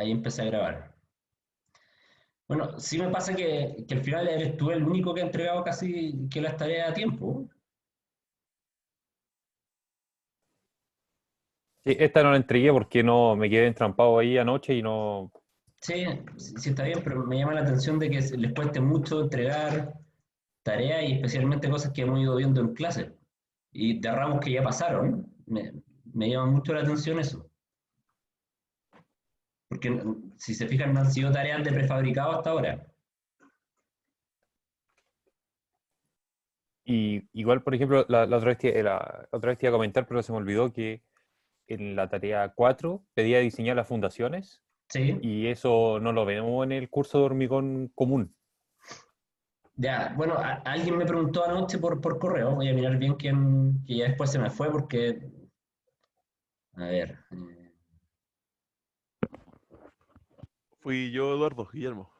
ahí empecé a grabar. Bueno, sí me pasa que al final eres tú el único que ha entregado casi que las tareas a tiempo. Sí, esta no la entregué porque no me quedé entrampado ahí anoche y no. Sí, sí, sí está bien, pero me llama la atención de que les cueste mucho entregar tareas y especialmente cosas que hemos ido viendo en clase. Y de ramos que ya pasaron, me llama mucho la atención eso. Porque si se fijan, no han sido tareas de prefabricado hasta ahora. Y igual, por ejemplo, la otra vez, la otra vez te iba a comentar, pero se me olvidó que en la tarea 4 pedía diseñar las fundaciones Sí, y eso no lo vemos en el curso de hormigón común. ya, bueno, alguien me preguntó anoche por correo, voy a mirar bien quién, que ya después se me fue porque, a ver, Fui yo, Eduardo, Guillermo.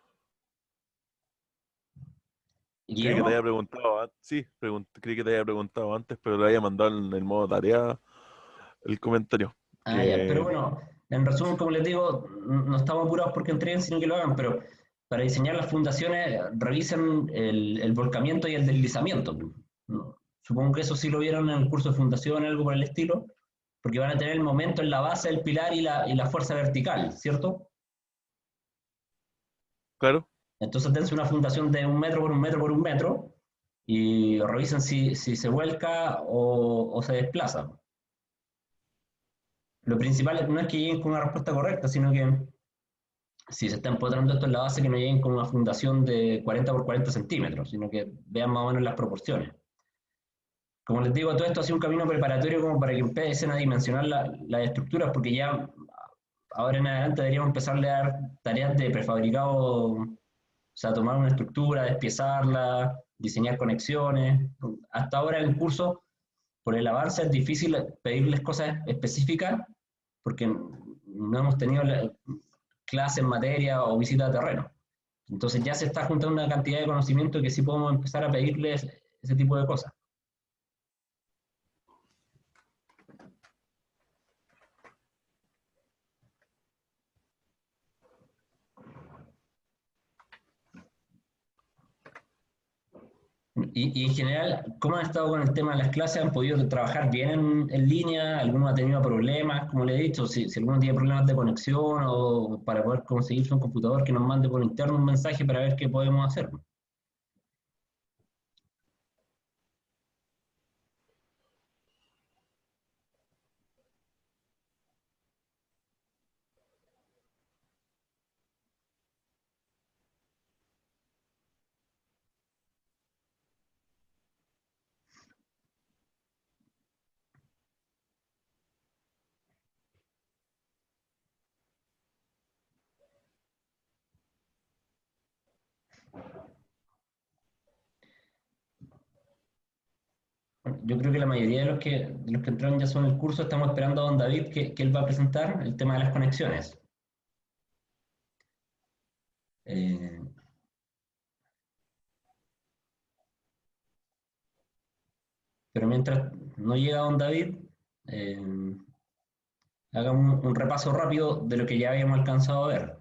Creí que te había Guillermo. preguntado antes. Sí, creí que te había preguntado antes, pero le había mandado en el modo tarea el comentario. Ah, ya, pero Que, bueno, en resumen, como les digo, no estamos apurados porque entreguen, sino que lo hagan, pero para diseñar las fundaciones revisen el volcamiento y el deslizamiento. ¿No? Supongo que eso sí lo vieron en el curso de fundación, algo por el estilo, porque van a tener el momento en la base del pilar y la fuerza vertical, ¿cierto? claro, Entonces dense una fundación de 1 metro por 1 metro por 1 metro y revisen si se vuelca o se desplaza. Lo principal no es que lleguen con una respuesta correcta, sino que si se está empotrando esto en la base, que no lleguen con una fundación de 40 por 40 centímetros, sino que vean más o menos las proporciones. Como les digo, todo esto ha sido un camino preparatorio como para que empiecen a dimensionar las estructuras, porque ya ahora en adelante deberíamos empezarle a dar tareas de prefabricado, o sea, tomar una estructura, despiezarla, diseñar conexiones. Hasta ahora en el curso, por el avance, es difícil pedirles cosas específicas porque no hemos tenido clases, materia o visita de terreno. Entonces ya se está juntando una cantidad de conocimiento que sí podemos empezar a pedirles ese tipo de cosas. Y en general, ¿cómo han estado con el tema de las clases? ¿Han podido trabajar bien en línea? ¿Alguno ha tenido problemas? Como le he dicho, si alguno tiene problemas de conexión o para poder conseguirse un computador, que nos mande por interno un mensaje para ver qué podemos hacer. Bueno, yo creo que la mayoría de los que entraron ya son el curso. Estamos esperando a don David que él va a presentar el tema de las conexiones. Eh, pero mientras no llega don David, eh, hagamos un repaso rápido de lo que ya habíamos alcanzado a ver.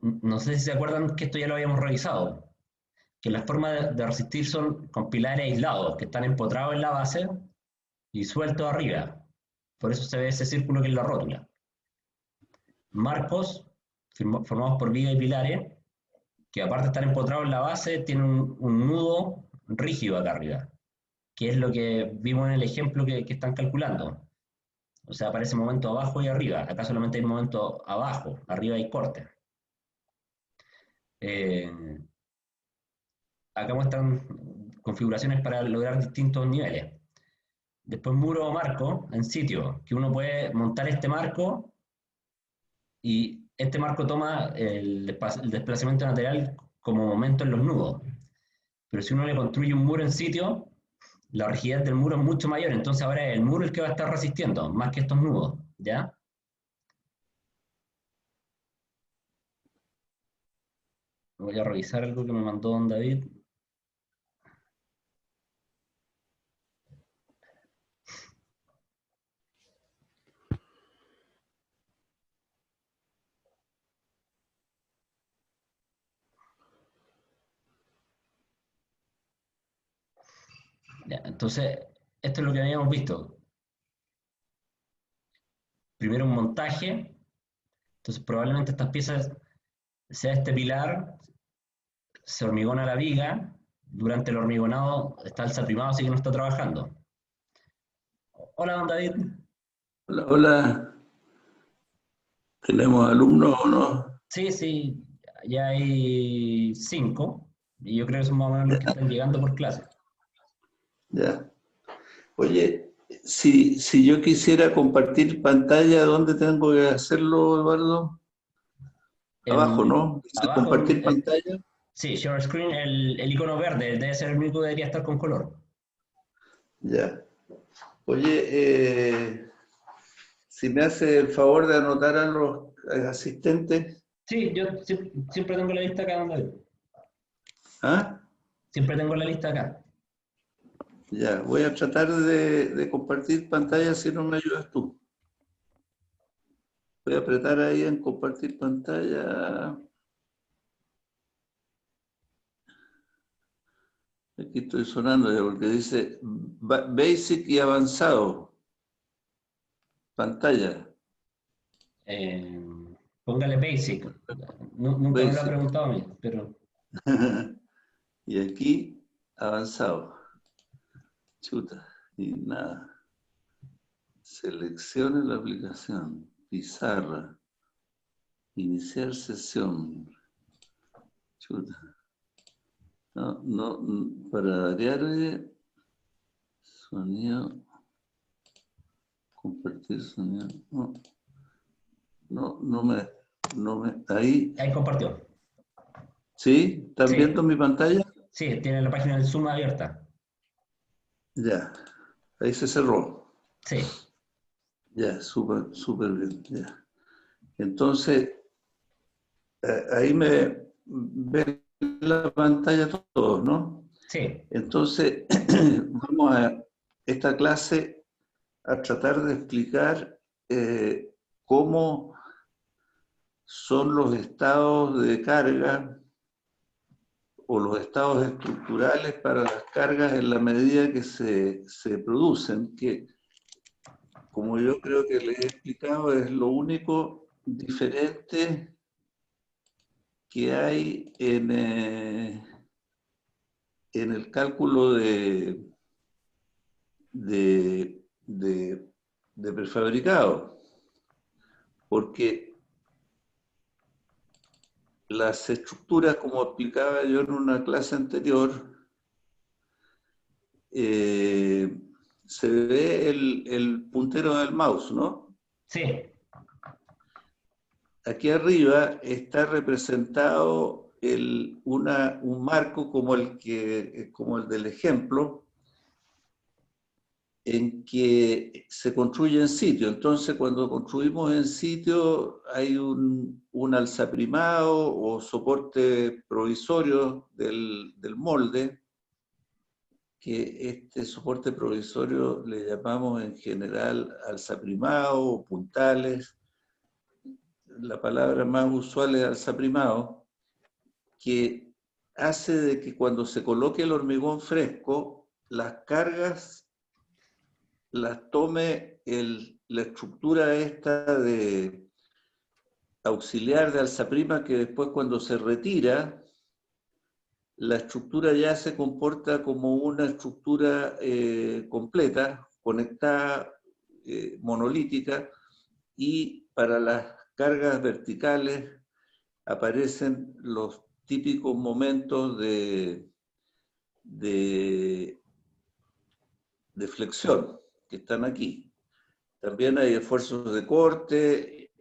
No sé si se acuerdan que esto ya lo habíamos revisado, que las formas de resistir son con pilares aislados, que están empotrados en la base y sueltos arriba. Por eso se ve ese círculo que es la rótula. Marcos, formados por vigas y pilares, que aparte de estar empotrados en la base, tienen un nudo rígido acá arriba, que es lo que vimos en el ejemplo que están calculando. O sea, aparece momento abajo y arriba. Acá solamente hay momento abajo, arriba hay corte. Eh, Acá muestran configuraciones para lograr distintos niveles. Después muro o marco en sitio, que uno puede montar este marco y este marco toma el desplazamiento lateral como momento en los nudos. Pero si uno le construye un muro en sitio, la rigidez del muro es mucho mayor, entonces ahora es el muro el que va a estar resistiendo, más que estos nudos, ¿ya? Voy a revisar algo que me mandó don David. Ya, entonces, esto es lo que habíamos visto. Primero un montaje, entonces probablemente estas piezas, sea este pilar, se hormigona la viga, durante el hormigonado está el saprimado, así que no está trabajando. Hola, don David. Hola, hola. ¿Tenemos alumnos o no? Sí, sí, ya hay 5, y yo creo que son más o menos los que están llegando por clase. Ya. Oye, si yo quisiera compartir pantalla, ¿dónde tengo que hacerlo, Eduardo? Abajo, ¿no? Dice Abajo, compartir pantalla. sí, share screen, el icono verde, debe ser el único que debería estar con color. Ya. Oye, si me hace el favor de anotar a los asistentes. Sí, yo siempre tengo la lista acá, don David. ¿Ah? Siempre tengo la lista acá. Ya, voy a tratar de compartir pantalla si no me ayudas tú. Voy a apretar ahí en compartir pantalla. Aquí estoy sonando ya porque dice Basic y avanzado. Pantalla. Póngale basic. Nunca me lo ha Basic. preguntado a mí, pero Y aquí avanzado. Chuta. Y nada. Seleccione la aplicación. Pizarra. Iniciar sesión. Chuta. No, para variar, sonido. Compartir sonido. No me. Ahí. ahí compartió. ¿Sí? ¿Están Sí, viendo mi pantalla? sí, tiene la página del Zoom abierta. Ya. Ahí se cerró. Sí, Ya, súper bien. Ya. Entonces, ahí me ven la pantalla todos, ¿no? sí. Entonces, vamos a esta clase a tratar de explicar cómo son los estados de carga o los estados estructurales para las cargas en la medida que se producen, que como yo creo que les he explicado, es lo único diferente que hay en el cálculo de prefabricado, porque las estructuras, como explicaba yo en una clase anterior, se ve el puntero del mouse, ¿no? Sí, Aquí arriba está representado un marco como el del ejemplo, en que se construye en sitio. Entonces, cuando construimos en sitio, hay un alzaprimado o soporte provisorio del molde, que este soporte provisorio le llamamos en general alzaprimado o puntales. La palabra más usual es alzaprimado, que hace de que cuando se coloque el hormigón fresco, las cargas las tome la estructura esta de auxiliar de alzaprima, que después cuando se retira, la estructura ya se comporta como una estructura completa, conectada, monolítica, y para las cargas verticales aparecen los típicos momentos de flexión que están aquí. También hay esfuerzos de corte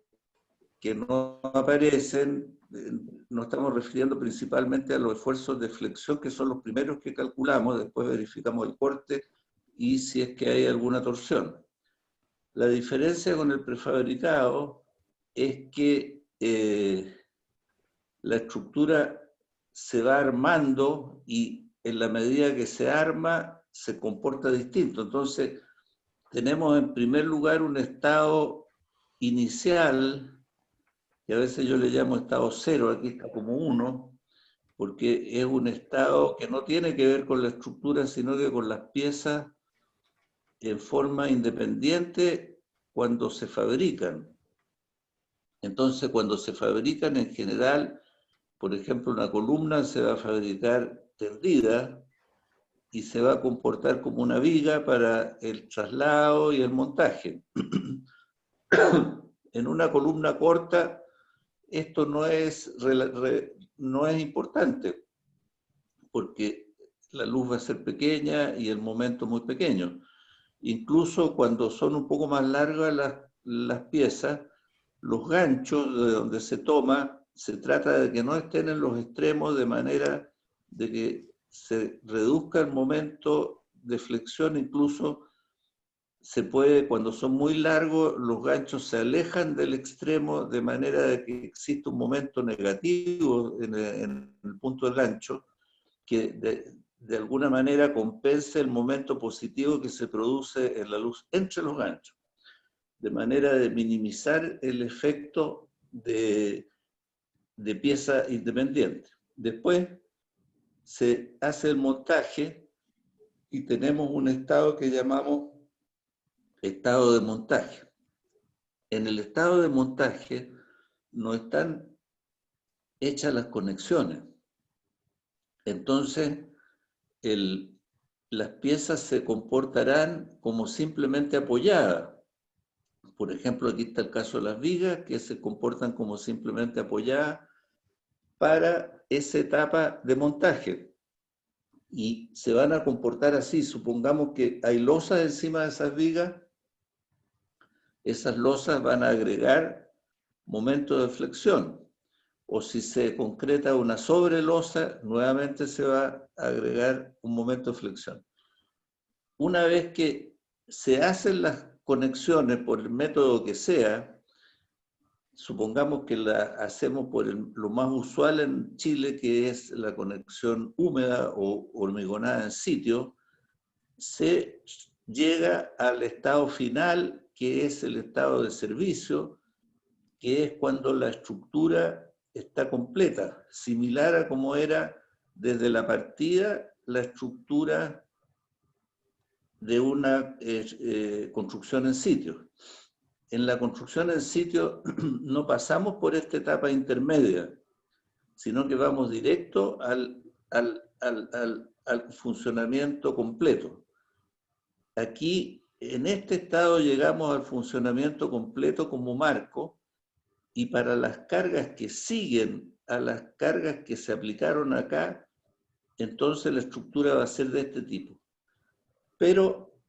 que no aparecen. Nos estamos refiriendo principalmente a los esfuerzos de flexión, que son los primeros que calculamos, después verificamos el corte y si es que hay alguna torsión. La diferencia con el prefabricado es que la estructura se va armando y en la medida que se arma se comporta distinto. Entonces, tenemos en primer lugar un estado inicial, que a veces yo le llamo estado cero, aquí está como 1, porque es un estado que no tiene que ver con la estructura, sino que con las piezas en forma independiente cuando se fabrican. Entonces, cuando se fabrican en general, por ejemplo, una columna se va a fabricar tendida y se va a comportar como una viga para el traslado y el montaje. En una columna corta, esto no es importante, porque la luz va a ser pequeña y el momento muy pequeño. Incluso cuando son un poco más largas las piezas, los ganchos de donde se toma, se trata de que no estén en los extremos, de manera de que se reduzca el momento de flexión. Incluso se puede, cuando son muy largos, los ganchos se alejan del extremo, de manera de que existe un momento negativo en el punto del gancho, que de alguna manera compense el momento positivo que se produce en la luz entre los ganchos, de manera de minimizar el efecto de pieza independiente. Después se hace el montaje y tenemos un estado que llamamos estado de montaje. En el estado de montaje no están hechas las conexiones. Entonces, las piezas se comportarán como simplemente apoyadas. Por ejemplo, aquí está el caso de las vigas, que se comportan como simplemente apoyadas para esa etapa de montaje. Y se van a comportar así. Supongamos que hay losas encima de esas vigas. Esas losas van a agregar momentos de flexión. O si se concreta una sobrelosa, nuevamente se va a agregar un momento de flexión. Una vez que se hacen las conexiones por el método que sea, supongamos que la hacemos por lo más usual en Chile, que es la conexión húmeda o hormigonada en sitio, se llega al estado final, que es el estado de servicio, que es cuando la estructura está completa, similar a como era desde la partida la estructura de una construcción en sitio. En la construcción en sitio no pasamos por esta etapa intermedia, sino que vamos directo al funcionamiento completo. Aquí, en este estado, llegamos al funcionamiento completo como marco, y para las cargas que siguen a las cargas que se aplicaron acá, entonces la estructura va a ser de este tipo. Pero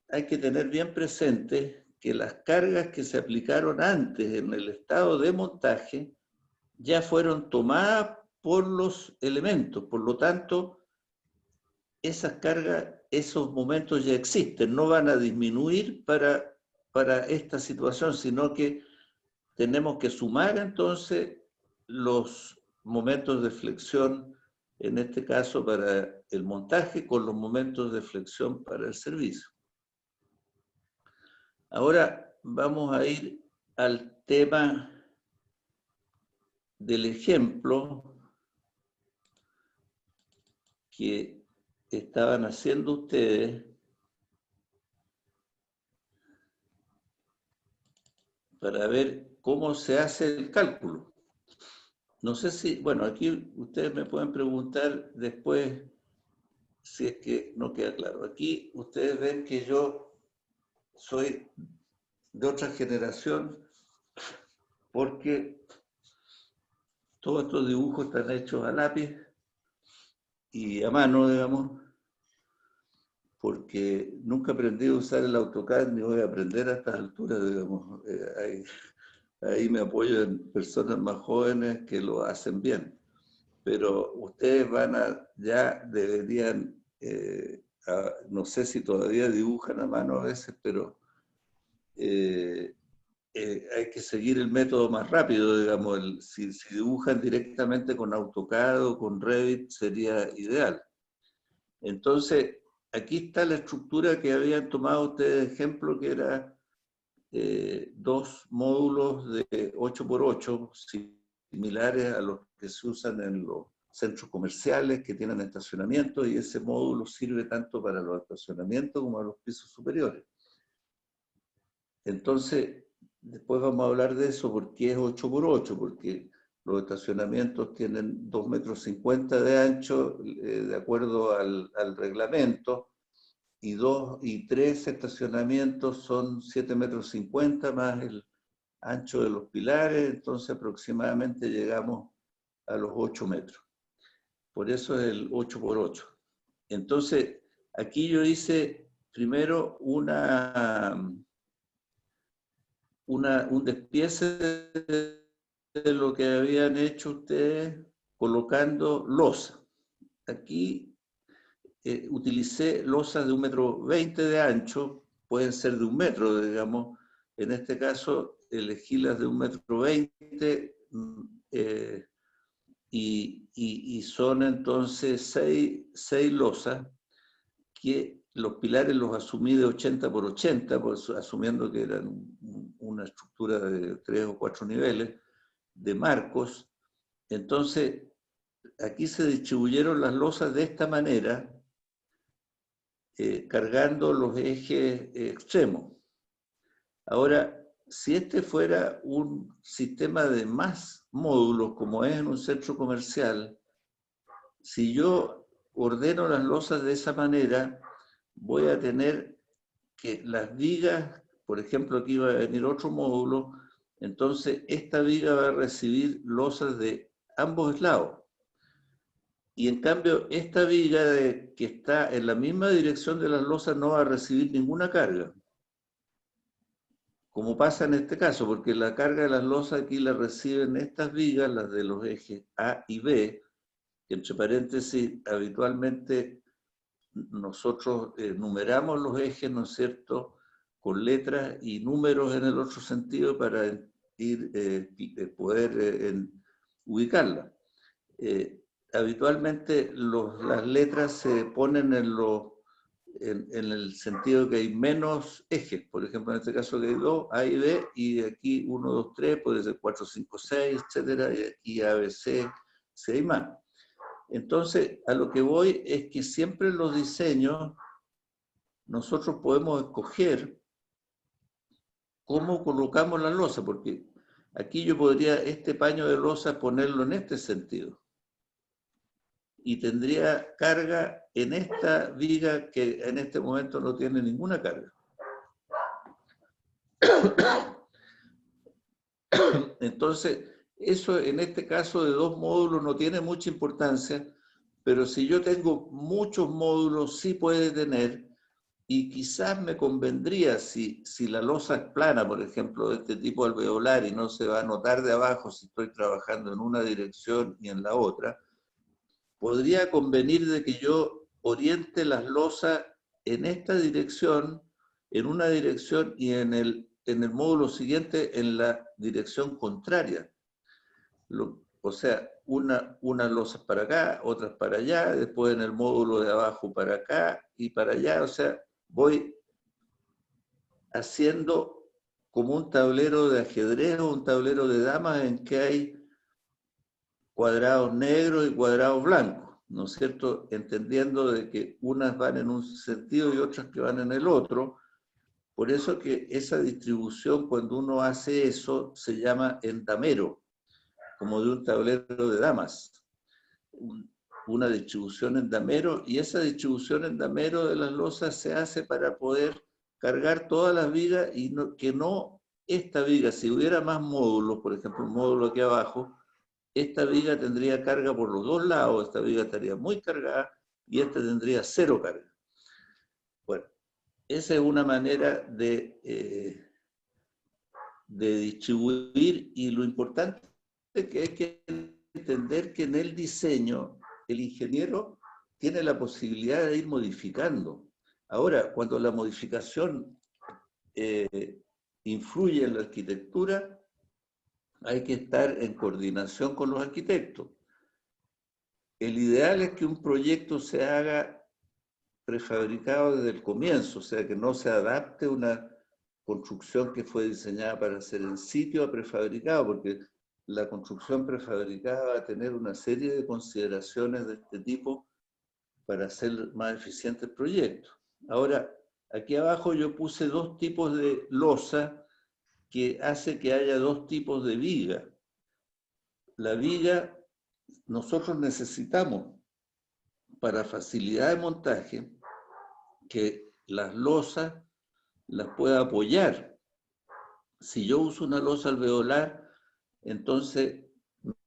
hay que tener bien presente que las cargas que se aplicaron antes en el estado de montaje ya fueron tomadas por los elementos. Por lo tanto, esas cargas, esos momentos ya existen, no van a disminuir para esta situación, sino que tenemos que sumar entonces los momentos de flexión, en este caso para el montaje, con los momentos de flexión para el servicio. Ahora vamos a ir al tema del ejemplo que estaban haciendo ustedes para ver cómo se hace el cálculo. No sé si, bueno, aquí ustedes me pueden preguntar después si es que no queda claro. Aquí ustedes ven que yo soy de otra generación porque todos estos dibujos están hechos a lápiz y a mano, digamos, porque nunca aprendí a usar el AutoCAD ni voy a aprender a estas alturas, digamos. Ahí me apoyo en personas más jóvenes que lo hacen bien. Pero ustedes ya deberían, no sé si todavía dibujan a mano a veces, pero hay que seguir el método más rápido, digamos. Si dibujan directamente con AutoCAD o con Revit sería ideal. Entonces, aquí está la estructura que habían tomado ustedes de ejemplo, que era 2 módulos de 8x8, similares a los que se usan en los centros comerciales que tienen estacionamiento, y ese módulo sirve tanto para los estacionamientos como a los pisos superiores. Entonces, después vamos a hablar de eso, porque es 8 por 8, porque los estacionamientos tienen 2,50 metros de ancho, de acuerdo al reglamento, y 2 y 3 estacionamientos son 7,50 metros más el ancho de los pilares, entonces aproximadamente llegamos a los 8 metros. Por eso es el 8 por 8. Entonces, aquí yo hice primero un despiece de lo que habían hecho ustedes colocando losa. Aquí utilicé losas de 1,20 metros de ancho, pueden ser de 1 metro, digamos. En este caso, elegí las de 1,20 metros, y son entonces 6 losas, que los pilares los asumí de 80 por 80, pues, asumiendo que eran una estructura de 3 o 4 niveles de marcos. Entonces, aquí se distribuyeron las losas de esta manera, cargando los ejes extremos. Ahora, si este fuera un sistema de más módulos, como es en un centro comercial, si yo ordeno las losas de esa manera, voy a tener que las vigas, por ejemplo, aquí va a venir otro módulo, entonces esta viga va a recibir losas de ambos lados. Y en cambio, esta viga que está en la misma dirección de las losas no va a recibir ninguna carga, como pasa en este caso, porque la carga de las losas aquí la reciben estas vigas, las de los ejes A y B, que entre paréntesis habitualmente nosotros numeramos los ejes, ¿no es cierto?, con letras y números en el otro sentido para poder ubicarla. Habitualmente las letras se ponen en el sentido que hay menos ejes. Por ejemplo, en este caso que hay 2, A y B, y de aquí 1, 2, 3, puede ser 4, 5, 6, etcétera, y aquí A, B, C, C y más. Entonces, a lo que voy es que siempre en los diseños nosotros podemos escoger cómo colocamos la losa, porque aquí yo podría este paño de losa ponerlo en este sentido. Y tendría carga en esta viga que en este momento no tiene ninguna carga. Entonces, eso en este caso de 2 módulos no tiene mucha importancia, pero si yo tengo muchos módulos sí puede tener, y quizás me convendría, si la losa es plana, por ejemplo, de este tipo alveolar, y no se va a notar de abajo si estoy trabajando en una dirección y en la otra, podría convenir de que yo oriente las losas en esta dirección, en una dirección, y en el módulo siguiente en la dirección contraria. O sea, unas losas para acá, otras para allá, después en el módulo de abajo para acá y para allá. O sea, voy haciendo como un tablero de ajedrez o un tablero de damas en que hay cuadrados negros y cuadrados blancos, ¿no es cierto? Entendiendo de que unas van en un sentido y otras que van en el otro. Por eso que esa distribución, cuando uno hace eso, se llama endamero, como de un tablero de damas. Una distribución endamero, y esa distribución endamero de las losas se hace para poder cargar todas las vigas, y que no esta viga, si hubiera más módulos, por ejemplo, un módulo aquí abajo, esta viga tendría carga por los 2 lados, esta viga estaría muy cargada y esta tendría 0 carga. Bueno, esa es una manera de distribuir, y lo importante es que hay que entender que en el diseño el ingeniero tiene la posibilidad de ir modificando. Ahora, cuando la modificación influye en la arquitectura, hay que estar en coordinación con los arquitectos. El ideal es que un proyecto se haga prefabricado desde el comienzo, o sea, que no se adapte una construcción que fue diseñada para ser en sitio a prefabricado, porque la construcción prefabricada va a tener una serie de consideraciones de este tipo para hacer más eficiente el proyecto. Ahora, aquí abajo yo puse dos tipos de losa que hace que haya dos tipos de viga. La viga nosotros necesitamos para facilidad de montaje que las losas las pueda apoyar. Si yo uso una losa alveolar, entonces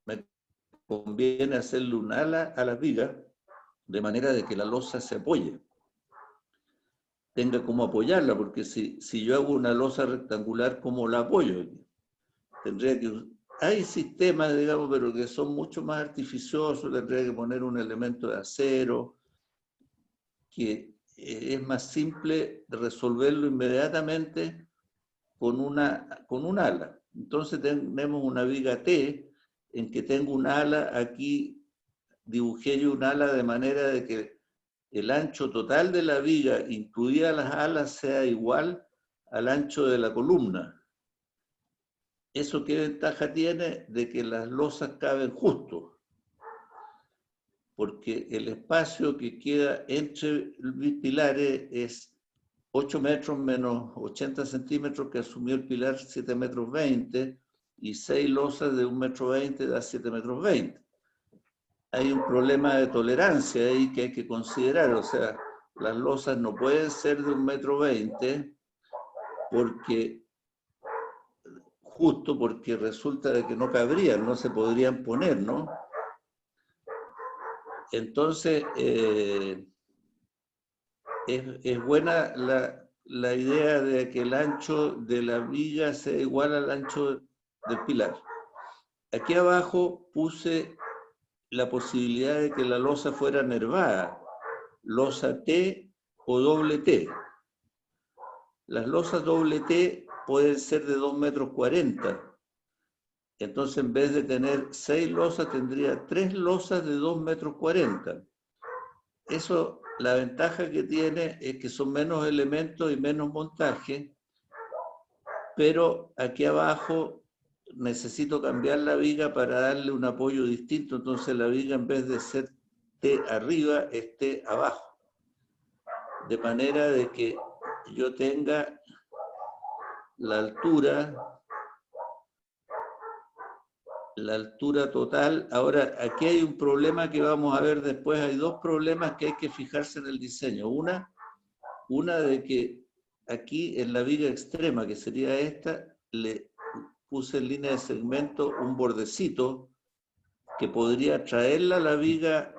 me conviene hacerle un ala a las vigas de manera de que la losa se apoye, tenga como apoyarla, porque si yo hago una losa rectangular, ¿cómo la apoyo? Tendría que... Hay sistemas, digamos, pero que son mucho más artificiosos, tendría que poner un elemento de acero, que es más simple resolverlo inmediatamente con un ala. Entonces tenemos una viga T, en que tengo un ala, aquí dibujé yo un ala de manera de que el ancho total de la viga, incluidas las alas, sea igual al ancho de la columna. ¿Eso qué ventaja tiene? De que las losas caben justo, porque el espacio que queda entre mis pilares es 8 metros menos 80 centímetros, que asumió el pilar 7 metros 20, y 6 losas de 1 metro 20 da 7 metros 20. Hay un problema de tolerancia ahí que hay que considerar, o sea, las losas no pueden ser de 1 metro 20, porque justo porque resulta de que no cabrían, no se podrían poner, ¿no? Entonces, es buena la idea de que el ancho de la viga sea igual al ancho del pilar. Aquí abajo puse la posibilidad de que la losa fuera nervada, losa T o doble T. Las losas doble T pueden ser de 2 metros 40. Entonces, en vez de tener 6 losas, tendría 3 losas de 2 metros 40. Eso, la ventaja que tiene es que son menos elementos y menos montaje, pero aquí abajo necesito cambiar la viga para darle un apoyo distinto. Entonces, la viga, en vez de ser T arriba, es T abajo. De manera de que yo tenga la altura total. Ahora, aquí hay un problema que vamos a ver después. Hay dos problemas que hay que fijarse en el diseño. Una de que aquí en la viga extrema, que sería esta, le puse en línea de segmento un bordecito que podría traerla a la viga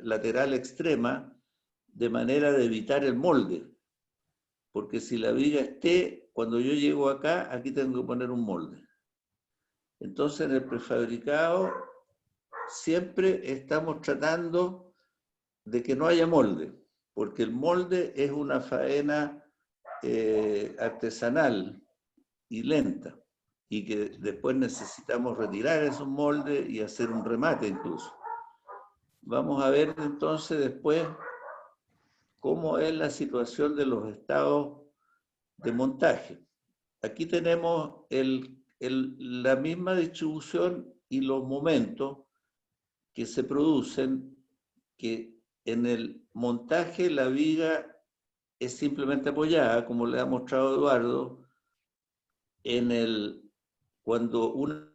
lateral extrema, de manera de evitar el molde. Porque si la viga es T, cuando yo llego acá, aquí tengo que poner un molde. Entonces, en el prefabricado siempre estamos tratando de que no haya molde, porque el molde es una faena artesanal y lenta, y que después necesitamos retirar esos moldes y hacer un remate incluso. Vamos a ver entonces después cómo es la situación de los estados de montaje. Aquí tenemos la misma distribución y los momentos que se producen, que en el montaje la viga es simplemente apoyada, como le ha mostrado Eduardo. Cuando una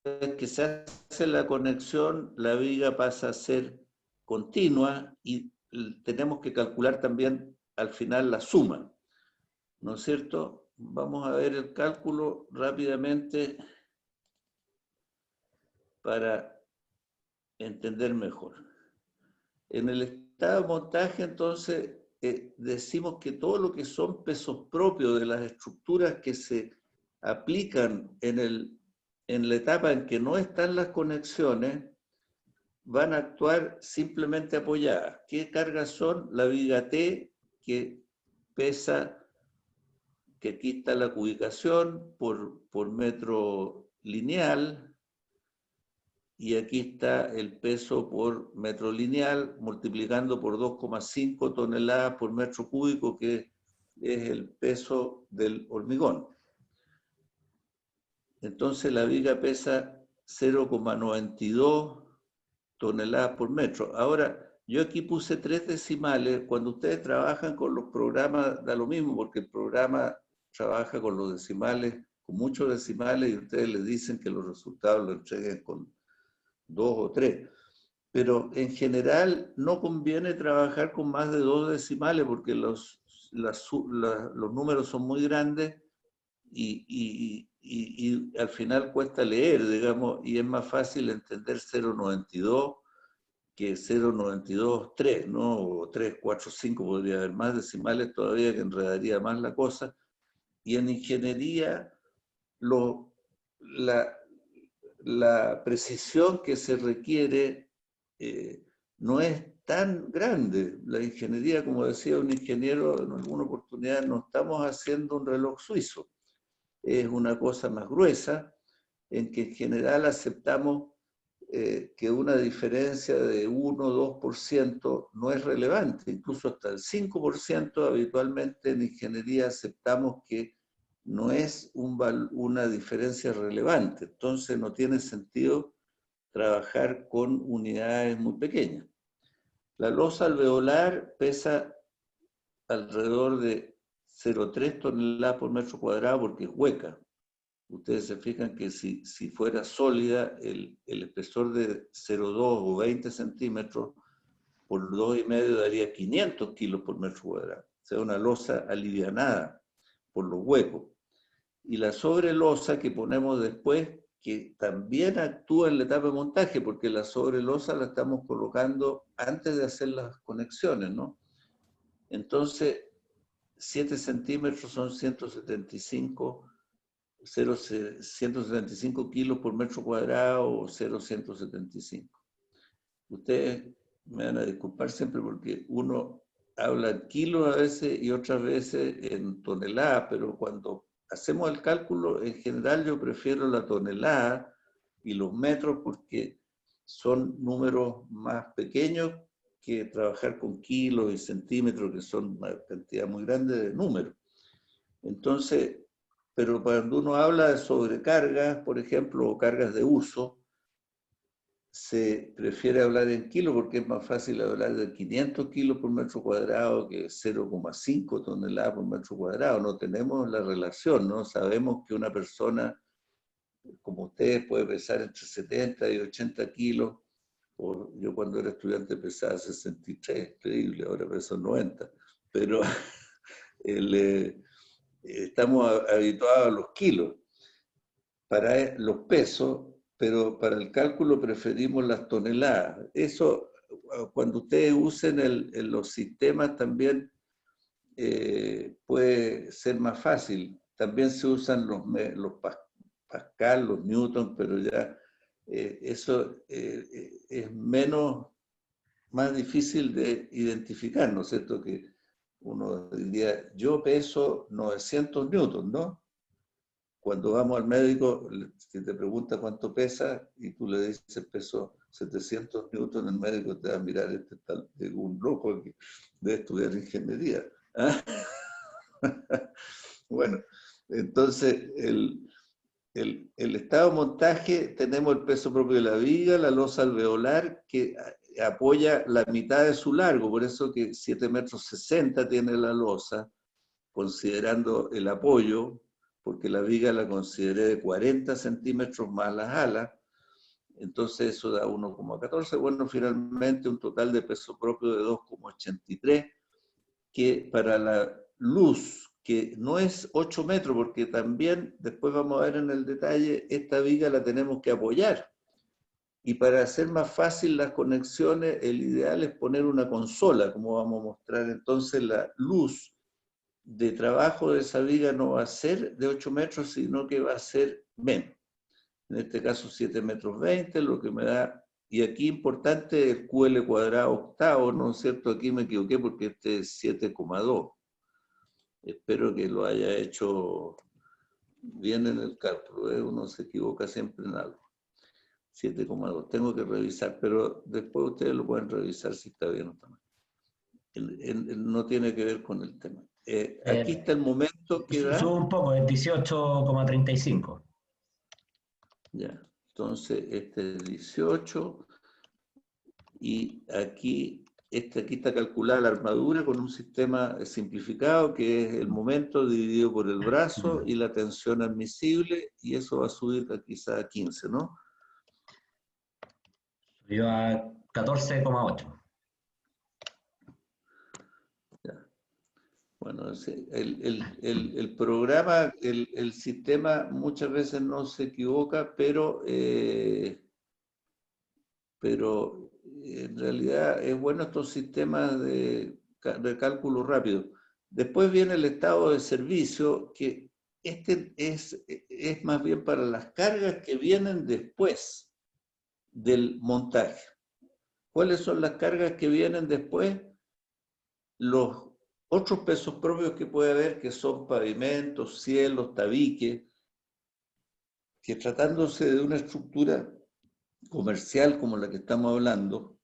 vez que se hace la conexión, la viga pasa a ser continua y tenemos que calcular también al final la suma, ¿no es cierto? Vamos a ver el cálculo rápidamente para entender mejor. En el estado de montaje, entonces, decimos que todo lo que son pesos propios de las estructuras que se aplican en la etapa en que no están las conexiones, van a actuar simplemente apoyadas. ¿Qué cargas son? La viga T, que pesa, que aquí está la cubicación por metro lineal, y aquí está el peso por metro lineal, multiplicando por 2,5 toneladas por metro cúbico, que es el peso del hormigón. entonces la viga pesa 0,92 toneladas por metro. Ahora, yo aquí puse 3 decimales. Cuando ustedes trabajan con los programas, da lo mismo, porque el programa trabaja con los decimales, con muchos decimales, y ustedes les dicen que los resultados los entreguen con 2 o 3. Pero en general no conviene trabajar con más de 2 decimales, porque los números son muy grandes y al final cuesta leer, digamos, y es más fácil entender 0,92 que 0,923, ¿no? O 3, 4, 5, podría haber más decimales todavía que enredaría más la cosa. Y en ingeniería, la precisión que se requiere no es tan grande. La ingeniería, como decía un ingeniero en alguna oportunidad, no estamos haciendo un reloj suizo. Es una cosa más gruesa, en que en general aceptamos que una diferencia de 1 o 2% no es relevante, incluso hasta el 5% habitualmente en ingeniería aceptamos que no es una diferencia relevante, entonces no tiene sentido trabajar con unidades muy pequeñas. La losa alveolar pesa alrededor de 0,3 toneladas por metro cuadrado porque es hueca. Ustedes se fijan que si fuera sólida, el espesor de 0,2 o 20 centímetros por 2,5 daría 500 kilos por metro cuadrado. O sea, una losa alivianada por los huecos. Y la sobrelosa que ponemos después, que también actúa en la etapa de montaje, porque la sobrelosa la estamos colocando antes de hacer las conexiones, ¿no? Entonces, 7 centímetros son 175 kilos por metro cuadrado o 0,175. Ustedes me van a disculpar siempre porque uno habla en kilos a veces y otras veces en toneladas, pero cuando hacemos el cálculo, en general yo prefiero la tonelada y los metros porque son números más pequeños que trabajar con kilos y centímetros, que son una cantidad muy grande de números. Entonces, pero cuando uno habla de sobrecargas, por ejemplo, o cargas de uso, se prefiere hablar en kilos porque es más fácil hablar de 500 kilos por metro cuadrado que 0,5 toneladas por metro cuadrado. No tenemos la relación, ¿no? Sabemos que una persona como ustedes puede pesar entre 70 y 80 kilos. Yo cuando era estudiante pesaba 63, increíble, ahora peso 90. Pero estamos habituados a los kilos para los pesos, pero para el cálculo preferimos las toneladas. Eso, cuando ustedes usen en los sistemas también puede ser más fácil. También se usan los Pascal, los Newton, pero ya eso es más difícil de identificar, ¿no es cierto? Que uno diría, yo peso 900 newton, ¿no? Cuando vamos al médico, si te pregunta cuánto pesa y tú le dices peso 700 newton, el médico te va a mirar, este tal de un loco que debe estudiar ingeniería. ¿Ah? Bueno, entonces el estado de montaje, tenemos el peso propio de la viga, la losa alveolar que apoya la mitad de su largo, por eso que 7,60 metros tiene la losa, considerando el apoyo, porque la viga la consideré de 40 centímetros más las alas, entonces eso da 1,14, bueno, finalmente un total de peso propio de 2,83, que para la luz, que no es 8 metros, porque también, después vamos a ver en el detalle, esta viga la tenemos que apoyar. Y para hacer más fácil las conexiones, el ideal es poner una consola, como vamos a mostrar. Entonces la luz de trabajo de esa viga no va a ser de 8 metros, sino que va a ser menos. En este caso 7,20 metros, lo que me da, y aquí importante el QL cuadrado octavo, ¿no es cierto? Aquí me equivoqué porque este es 7,2. Espero que lo haya hecho bien en el cálculo, ¿eh? Uno se equivoca siempre en algo. 7,2, tengo que revisar, pero después ustedes lo pueden revisar si está bien o está mal. No tiene que ver con el tema. Aquí está el momento que da... Sube un poco, es 18,35. Ya, entonces este es 18 y aquí está calculada la armadura con un sistema simplificado que es el momento dividido por el brazo y la tensión admisible, y eso va a subir quizá a 15, ¿no? Subió a 14,8. Bueno, el programa, el sistema muchas veces no se equivoca, pero en realidad es bueno estos sistemas de cálculo rápido. Después viene el estado de servicio, que este es más bien para las cargas que vienen después del montaje. ¿Cuáles son las cargas que vienen después? Los otros pesos propios que puede haber, que son pavimentos, cielos, tabiques, que tratándose de una estructura comercial como la que estamos hablando,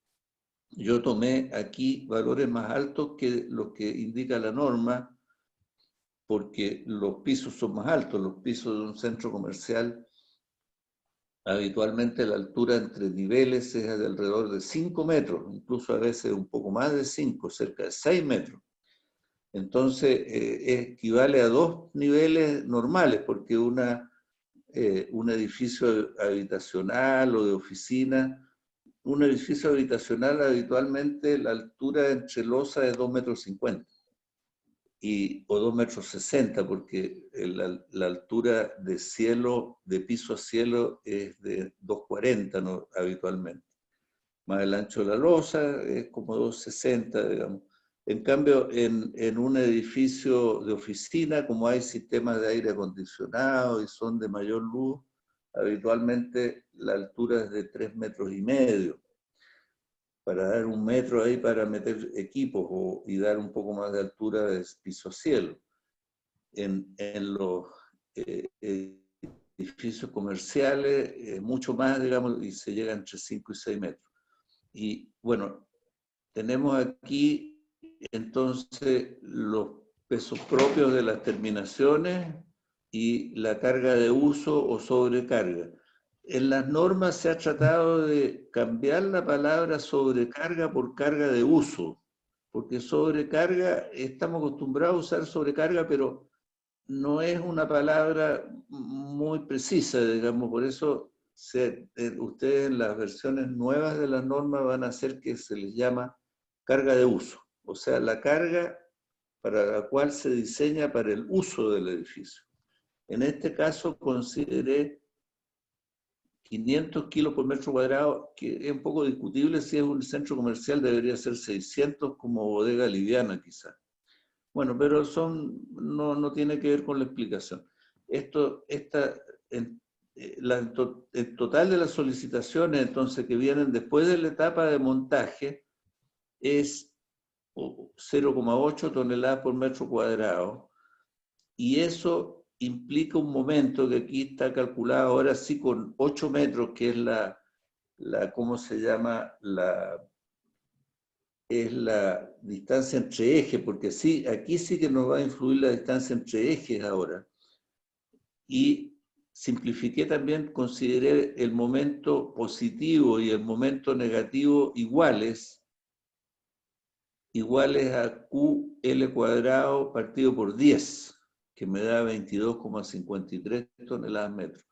yo tomé aquí valores más altos que los que indica la norma, porque los pisos son más altos. Los pisos de un centro comercial, habitualmente la altura entre niveles es de alrededor de 5 metros, incluso a veces un poco más de 5, cerca de 6 metros. Entonces, equivale a 2 niveles normales, porque un edificio habitacional o de oficina, un edificio habitacional habitualmente la altura entre losa es 2,50 metros o 2,60 metros, porque la altura de cielo, de piso a cielo, es de 2,40, ¿no? Habitualmente. Más el ancho de la losa es como 2,60, digamos. En cambio, en un edificio de oficina, como hay sistemas de aire acondicionado y son de mayor luz, habitualmente la altura es de 3,5 metros, para dar 1 metro ahí para meter equipos y dar un poco más de altura de piso a cielo. En los edificios comerciales, mucho más, digamos, y se llega entre 5 y 6 metros. Y bueno, tenemos aquí entonces los pesos propios de las terminaciones y la carga de uso o sobrecarga. En las normas se ha tratado de cambiar la palabra sobrecarga por carga de uso, porque sobrecarga, estamos acostumbrados a usar sobrecarga, pero no es una palabra muy precisa, digamos, por eso ustedes en las versiones nuevas de las normas van a hacer que se les llama carga de uso, o sea, la carga para la cual se diseña para el uso del edificio. En este caso consideré 500 kilos por metro cuadrado, que es un poco discutible. Si es un centro comercial debería ser 600 como bodega liviana quizás. Bueno, pero no tiene que ver con la explicación. El total de las solicitaciones, entonces, que vienen después de la etapa de montaje, es 0,8 toneladas por metro cuadrado, y eso implica un momento que aquí está calculado ahora sí con 8 metros, que es ¿cómo se llama? Es la distancia entre ejes, porque sí, aquí sí que nos va a influir la distancia entre ejes ahora. Y simplifiqué también, consideré el momento positivo y el momento negativo iguales a QL cuadrado partido por 10, que me da 22,53 toneladas metro.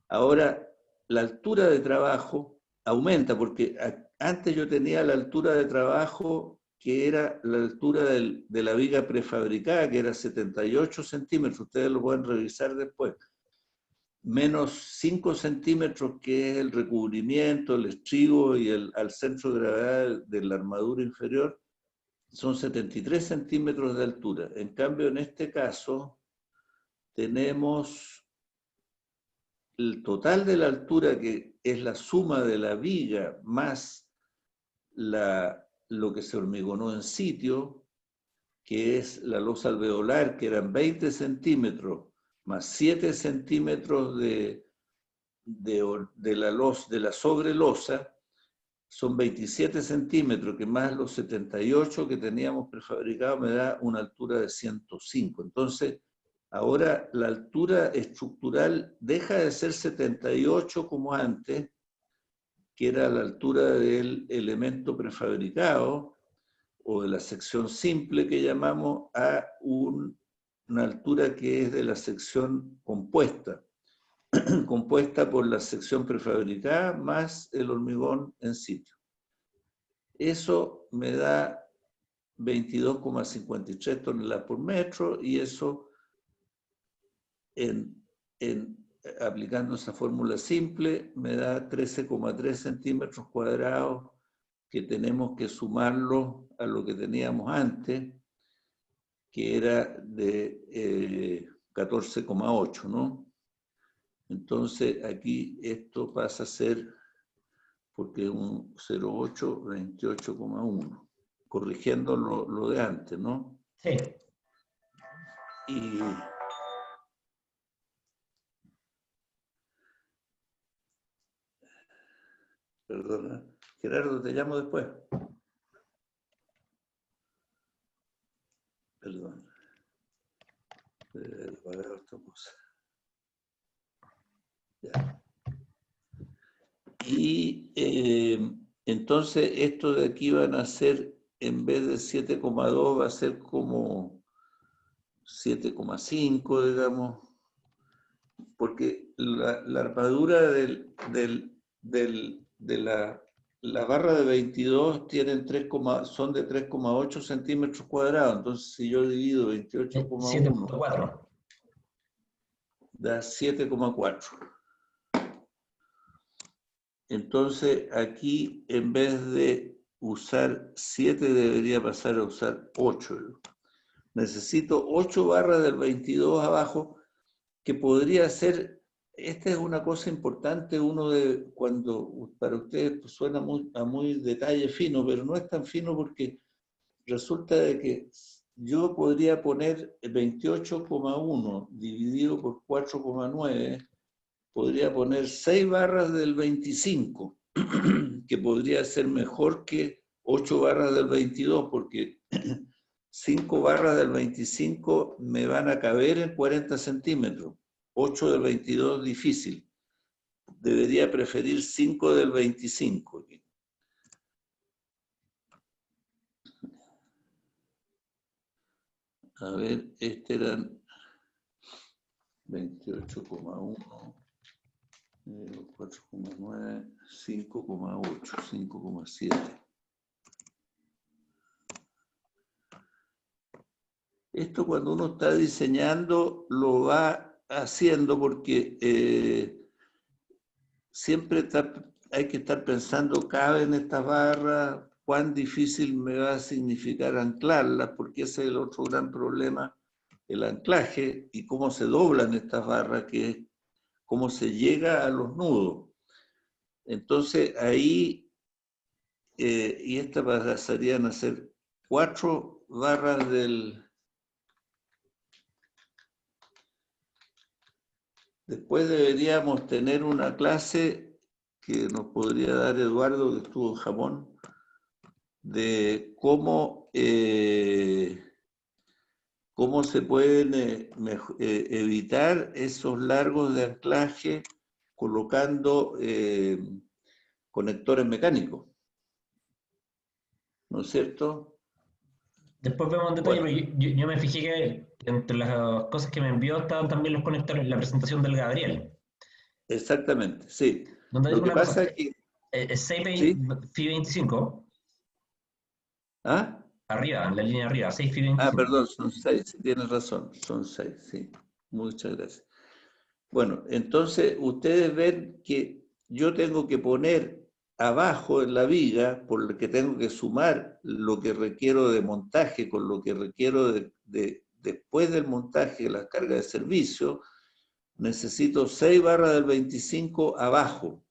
Ahora, la altura de trabajo aumenta, porque antes yo tenía la altura de trabajo que era la altura de la viga prefabricada, que era 78 centímetros, ustedes lo pueden revisar después, menos 5 centímetros, que es el recubrimiento, el estribo y al centro de gravedad de la armadura inferior, son 73 centímetros de altura. En cambio, en este caso, tenemos el total de la altura, que es la suma de la viga más lo que se hormigonó en sitio, que es la losa alveolar, que eran 20 centímetros, más 7 centímetros de la sobrelosa, son 27 centímetros, que más los 78 que teníamos prefabricados me da una altura de 105. Entonces, Ahora la altura estructural deja de ser 78 como antes, que era la altura del elemento prefabricado, o de la sección simple que llamamos, a una altura que es de la sección compuesta, compuesta por la sección prefabricada más el hormigón en sitio. Eso me da 22,53 toneladas por metro, y eso, aplicando esa fórmula simple, me da 13,3 centímetros cuadrados, que tenemos que sumarlo a lo que teníamos antes, que era de 14,8, ¿no? Entonces aquí esto pasa a ser, porque es un 0,8, 28,1, corrigiendo lo de antes, ¿no? Sí. Y perdona, Gerardo, te llamo después. Perdón. Para otra cosa. Ya. Y entonces esto de aquí van a ser, en vez de 7,2, va a ser como 7,5, digamos, porque la armadura de la barra de 22 tienen son de 3,8 centímetros cuadrados. Entonces, si yo divido 28,1, 7,4. da 7,4. Entonces, aquí, en vez de usar 7, debería pasar a usar 8. Necesito 8 barras del 22 abajo, que podría ser, esta es una cosa importante, cuando para ustedes pues, suena a muy detalle fino, pero no es tan fino, porque resulta de que yo podría poner 28,1 dividido por 4,9, podría poner 6 barras del 25, que podría ser mejor que 8 barras del 22, porque 5 barras del 25 me van a caber en 40 centímetros. 8 del 22 difícil. Debería preferir 5 del 25. A ver, este eran 28,1, 4,9, 5,8, 5,7. Esto, cuando uno está diseñando, lo va haciendo, porque siempre hay que estar pensando, ¿caben estas barras? ¿Cuán difícil me va a significar anclarlas? Porque ese es el otro gran problema, el anclaje, y cómo se doblan estas barras, que es cómo se llega a los nudos. Entonces ahí, y estas pasarían a ser 4 barras del... Después deberíamos tener una clase que nos podría dar Eduardo, que estuvo en Japón, de cómo se pueden evitar esos largos de anclaje colocando conectores mecánicos. ¿No es cierto? Después vemos en detalle, Bueno. pero yo me fijé que entre las cosas que me envió estaban también los conectores en la presentación del Gabriel. Exactamente, sí. Donde hay Lo que una cosa, pasa es que... ¿Sí? Fi 25, ¿Ah? arriba, en la línea de arriba, 6 Fi 25. Perdón, son 6, tienes razón, son 6, sí. Muchas gracias. Bueno, entonces ustedes ven que yo tengo que poner abajo en la viga, por lo que tengo que sumar lo que requiero de montaje con lo que requiero después del montaje, la carga de servicio, necesito 6 barras del 25 abajo,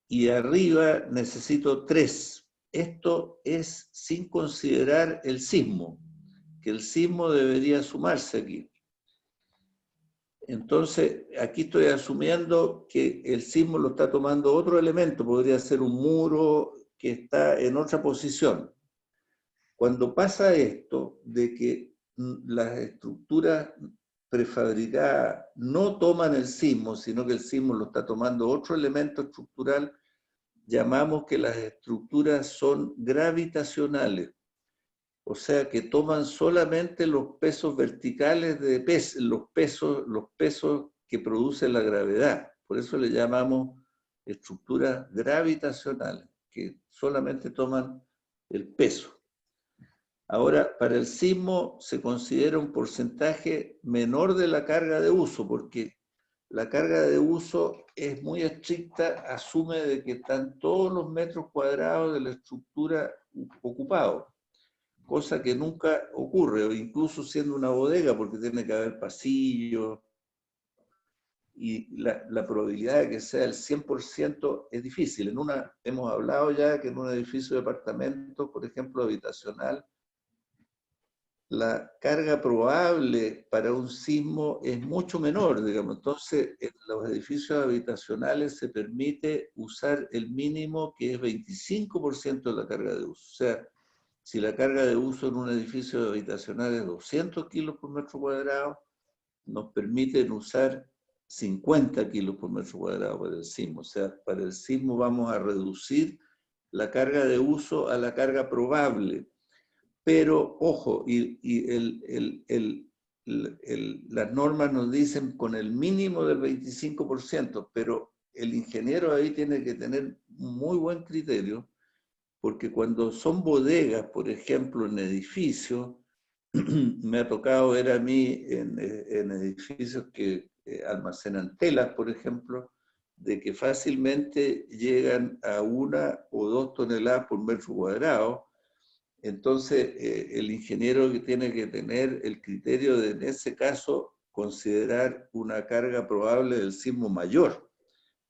y arriba necesito 3. Esto es sin considerar el sismo, que el sismo debería sumarse aquí. Entonces, aquí estoy asumiendo que el sismo lo está tomando otro elemento, podría ser un muro que está en otra posición. Cuando pasa esto, de que las estructuras prefabricadas no toman el sismo, sino que el sismo lo está tomando otro elemento estructural, llamamos que las estructuras son gravitacionales. O sea, que toman solamente los pesos verticales de los pesos que produce la gravedad. Por eso le llamamos estructuras gravitacionales, que solamente toman el peso. Ahora, para el sismo se considera un porcentaje menor de la carga de uso, porque la carga de uso es muy estricta, asume de que están todos los metros cuadrados de la estructura ocupados, cosa que nunca ocurre, o incluso siendo una bodega, porque tiene que haber pasillos, y la probabilidad de que sea el 100% es difícil. Hemos hablado ya que en un edificio de apartamentos, por ejemplo, habitacional, la carga probable para un sismo es mucho menor, digamos. Entonces, en los edificios habitacionales se permite usar el mínimo, que es 25% de la carga de uso. O sea, si la carga de uso en un edificio habitacional es 200 kilos por metro cuadrado, nos permiten usar 50 kilos por metro cuadrado para el sismo. O sea, para el sismo vamos a reducir la carga de uso a la carga probable. Pero, ojo, las normas nos dicen con el mínimo del 25%, pero el ingeniero ahí tiene que tener muy buen criterio, porque cuando son bodegas, por ejemplo, en edificios, me ha tocado ver a mí en edificios que almacenan telas, por ejemplo, de que fácilmente llegan a 1 o 2 toneladas por metro cuadrado. Entonces, el ingeniero que tiene que tener el criterio de, en ese caso, considerar una carga probable del sismo mayor.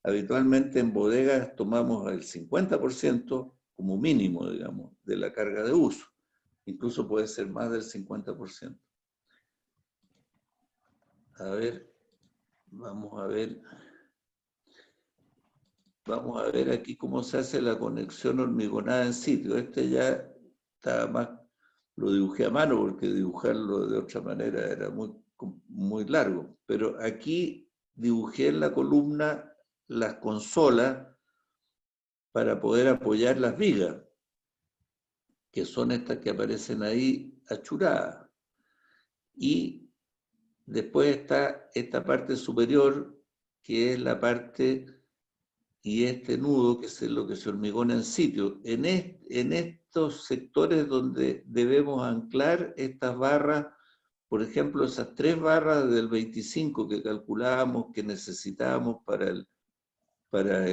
Habitualmente en bodegas tomamos el 50% como mínimo, digamos, de la carga de uso. Incluso puede ser más del 50%. A ver, vamos a ver aquí cómo se hace la conexión hormigonada en sitio. Este ya estaba más, lo dibujé a mano porque dibujarlo de otra manera era muy largo. Pero aquí dibujé en la columna las consolas para poder apoyar las vigas, que son estas que aparecen ahí achuradas. Y después está esta parte superior, que es la parte, y este nudo, que es lo que se hormigona en sitio. En estos sectores donde debemos anclar estas barras, por ejemplo, esas 3 barras del 25 que calculábamos que necesitábamos para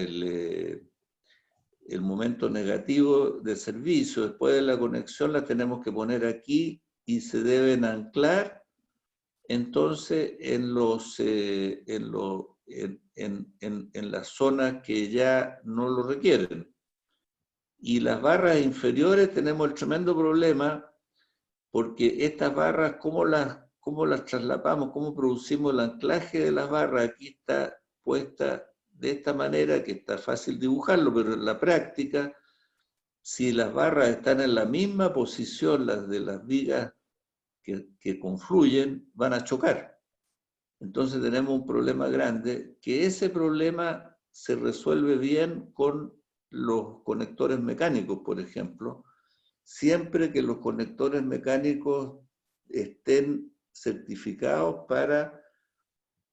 el momento negativo de servicio, después de la conexión las tenemos que poner aquí y se deben anclar entonces en las zonas que ya no lo requieren. Y las barras inferiores tenemos el tremendo problema, porque estas barras, ¿cómo las traslapamos? ¿Cómo producimos el anclaje de las barras? Aquí está puesta de esta manera, que está fácil dibujarlo, pero en la práctica, si las barras están en la misma posición, las de las vigas que confluyen, van a chocar. Entonces tenemos un problema grande, que ese problema se resuelve bien con los conectores mecánicos, por ejemplo, siempre que los conectores mecánicos estén certificados para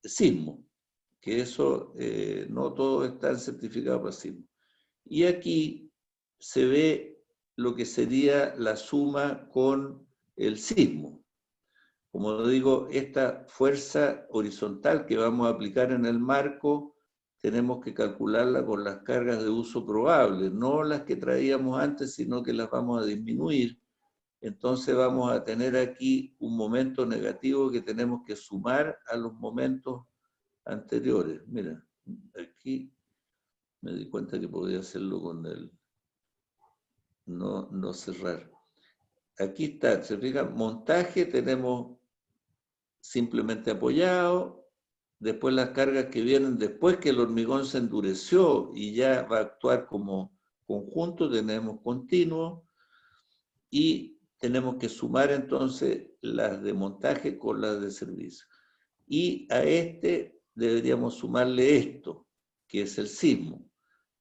sismo, que eso no todos están certificados para sismo. Y aquí se ve lo que sería la suma con el sismo. Como digo, esta fuerza horizontal que vamos a aplicar en el marco, tenemos que calcularla con las cargas de uso probable, no las que traíamos antes, sino que las vamos a disminuir. Entonces vamos a tener aquí un momento negativo que tenemos que sumar a los momentos anteriores. Mira, aquí me di cuenta que podía hacerlo con el no cerrar. Aquí está, se fijan, montaje tenemos simplemente apoyado, después las cargas que vienen después que el hormigón se endureció y ya va a actuar como conjunto, tenemos continuo, y tenemos que sumar entonces las de montaje con las de servicio. y a este deberíamos sumarle esto, que es el sismo.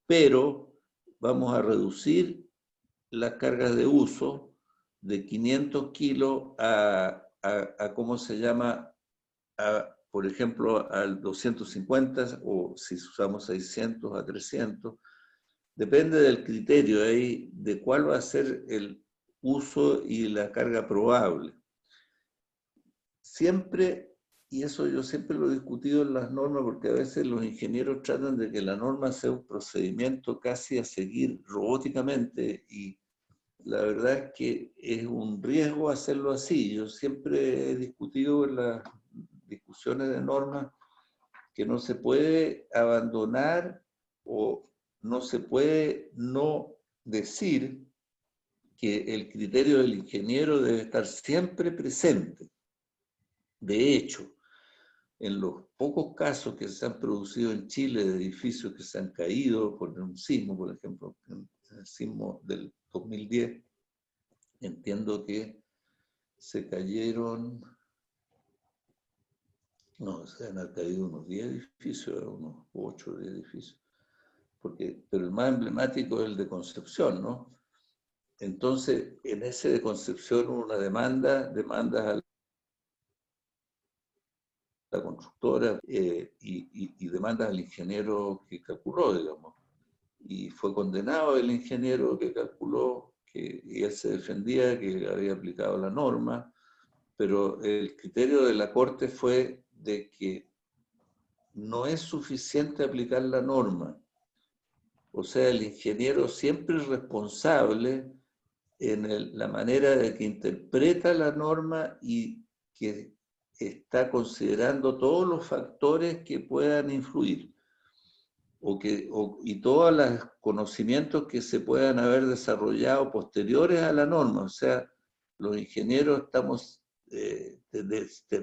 Pero vamos a reducir las cargas de uso de 500 kilos a ¿cómo se llama? Por ejemplo, al 250, o si usamos 600 a 300. Depende del criterio ahí, de cuál va a ser el uso y la carga probable. Siempre, y eso yo siempre lo he discutido en las normas, porque a veces los ingenieros tratan de que la norma sea un procedimiento casi a seguir robóticamente, y la verdad es que es un riesgo hacerlo así. Yo siempre he discutido en las discusiones de normas que no se puede abandonar o no se puede no decir que el criterio del ingeniero debe estar siempre presente. De hecho, en los pocos casos que se han producido en Chile de edificios que se han caído por un sismo, por ejemplo, el sismo del 2010, entiendo que se cayeron, no, se han caído unos 10 edificios, unos 8 o 10 edificios, pero el más emblemático es el de Concepción, ¿no? Entonces, en ese de Concepción hubo una demandas a la constructora y demandas al ingeniero que calculó, digamos. Y fue condenado el ingeniero que calculó, y él se defendía que había aplicado la norma, pero el criterio de la Corte fue de que no es suficiente aplicar la norma. O sea, el ingeniero siempre es responsable en la manera de que interpreta la norma y que está considerando todos los factores que puedan influir y todos los conocimientos que se puedan haber desarrollado posteriores a la norma. O sea, los ingenieros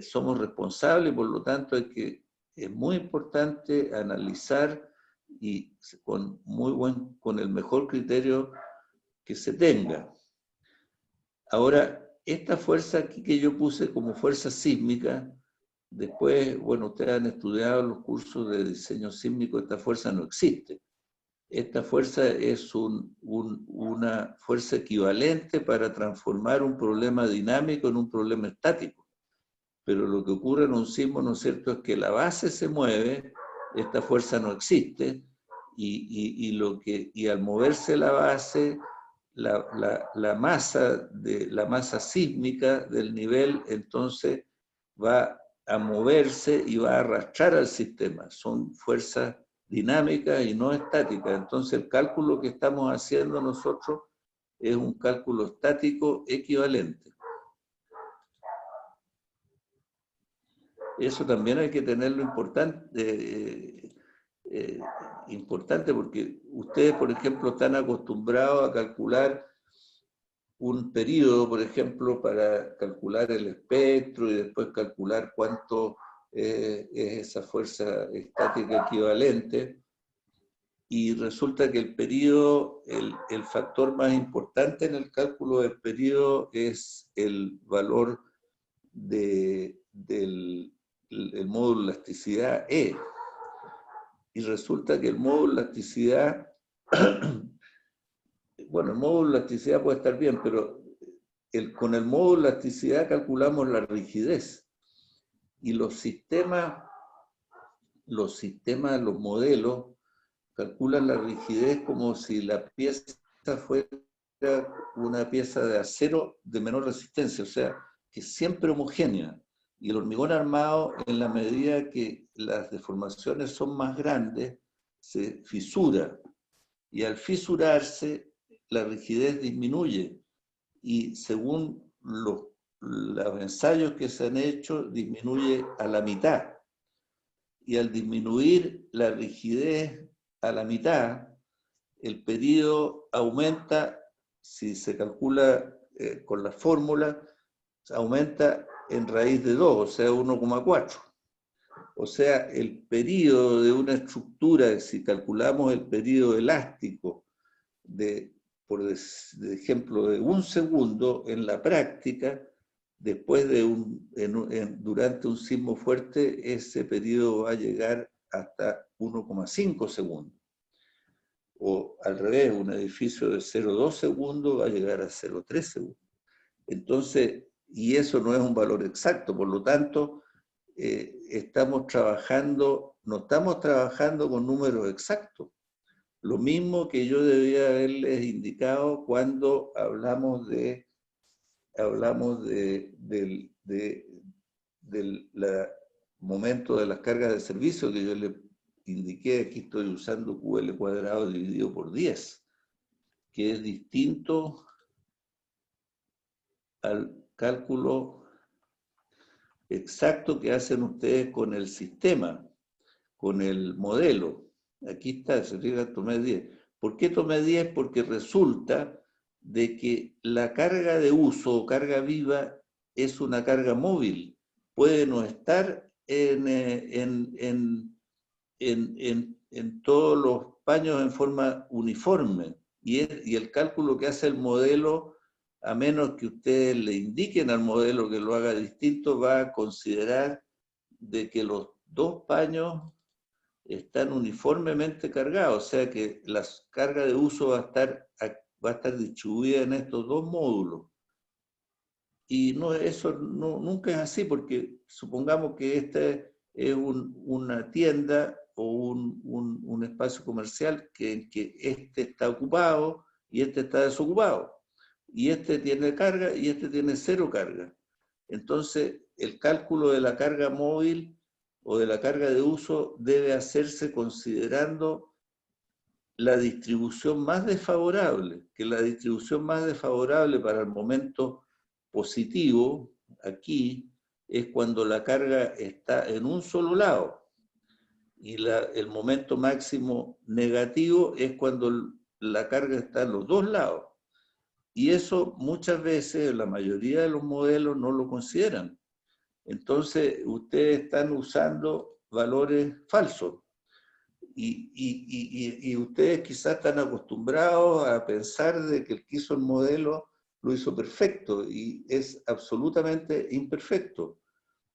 somos responsables, por lo tanto es muy importante analizar y con el mejor criterio que se tenga. Ahora, esta fuerza aquí que yo puse como fuerza sísmica, después, bueno, ustedes han estudiado los cursos de diseño sísmico, esta fuerza no existe. Esta fuerza es una fuerza equivalente para transformar un problema dinámico en un problema estático. Pero lo que ocurre en un sismo, ¿no es cierto?, es que la base se mueve, esta fuerza no existe, y al moverse la base, la masa sísmica del nivel, entonces va a moverse y va a arrastrar al sistema. Son fuerzas dinámicas y no estáticas. Entonces el cálculo que estamos haciendo nosotros es un cálculo estático equivalente. Eso también hay que tenerlo importante porque ustedes, por ejemplo, están acostumbrados a calcular un periodo, por ejemplo, para calcular el espectro y después calcular cuánto es esa fuerza estática equivalente. Y resulta que el periodo, el factor más importante en el cálculo del periodo es el valor del módulo de elasticidad E. Y resulta que el módulo de elasticidad, bueno, el módulo de elasticidad puede estar bien, pero con el módulo de elasticidad calculamos la rigidez. Y los modelos, calculan la rigidez como si la pieza fuera una pieza de acero de menor resistencia, o sea, que es siempre homogénea. Y el hormigón armado, en la medida que las deformaciones son más grandes, se fisura. Y al fisurarse, la rigidez disminuye. Y según los ensayos que se han hecho, disminuye a la mitad. Y al disminuir la rigidez a la mitad, el periodo aumenta, si se calcula con la fórmula, aumenta en raíz de 2, o sea, 1,4. O sea, el periodo de una estructura, si calculamos el periodo elástico por ejemplo, de 1 segundo, en la práctica, después de durante un sismo fuerte, ese periodo va a llegar hasta 1,5 segundos. O al revés, un edificio de 0,2 segundos va a llegar a 0,3 segundos. Entonces, y eso no es un valor exacto, por lo tanto, estamos trabajando, no estamos trabajando con números exactos. Lo mismo que yo debía haberles indicado cuando hablamos del momento de las cargas de servicio, que yo le indiqué, aquí estoy usando QL² dividido por 10, que es distinto al cálculo exacto que hacen ustedes con el sistema, con el modelo. Aquí está, se fija, tomé 10. ¿Por qué tomé 10? Porque resulta de que la carga de uso o carga viva es una carga móvil. Puede no estar en todos los paños en forma uniforme. Y el cálculo que hace el modelo, a menos que ustedes le indiquen al modelo que lo haga distinto, va a considerar de que los dos paños están uniformemente cargados, o sea que la carga de uso va a estar distribuida en estos dos módulos. Y no, eso nunca es así, porque supongamos que esta es una tienda o un espacio comercial que este está ocupado y este está desocupado. Y este tiene carga y este tiene cero carga. Entonces, el cálculo de la carga móvil o de la carga de uso debe hacerse considerando la distribución más desfavorable, que la distribución más desfavorable para el momento positivo, aquí, es cuando la carga está en un solo lado. Y el momento máximo negativo es cuando la carga está en los dos lados. Y eso muchas veces, la mayoría de los modelos no lo consideran. Entonces, ustedes están usando valores falsos. Y ustedes quizás están acostumbrados a pensar de que el que hizo el modelo lo hizo perfecto, y es absolutamente imperfecto,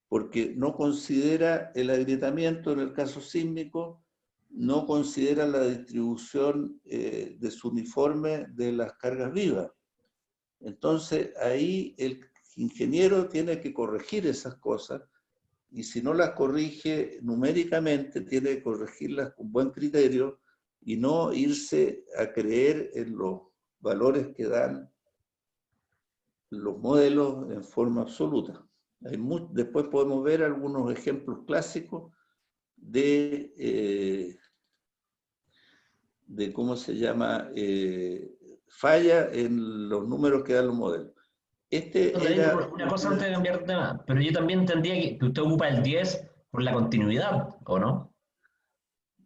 porque no considera el agrietamiento en el caso sísmico, no considera la distribución desuniforme de las cargas vivas. Entonces, ahí el ingeniero tiene que corregir esas cosas, y si no las corrige numéricamente, tiene que corregirlas con buen criterio y no irse a creer en los valores que dan los modelos en forma absoluta. Después podemos ver algunos ejemplos clásicos de ¿cómo se llama? Falla en los números que dan los modelos. Una cosa antes de cambiar de tema, pero yo también entendía que usted ocupa el 10 por la continuidad, ¿o no?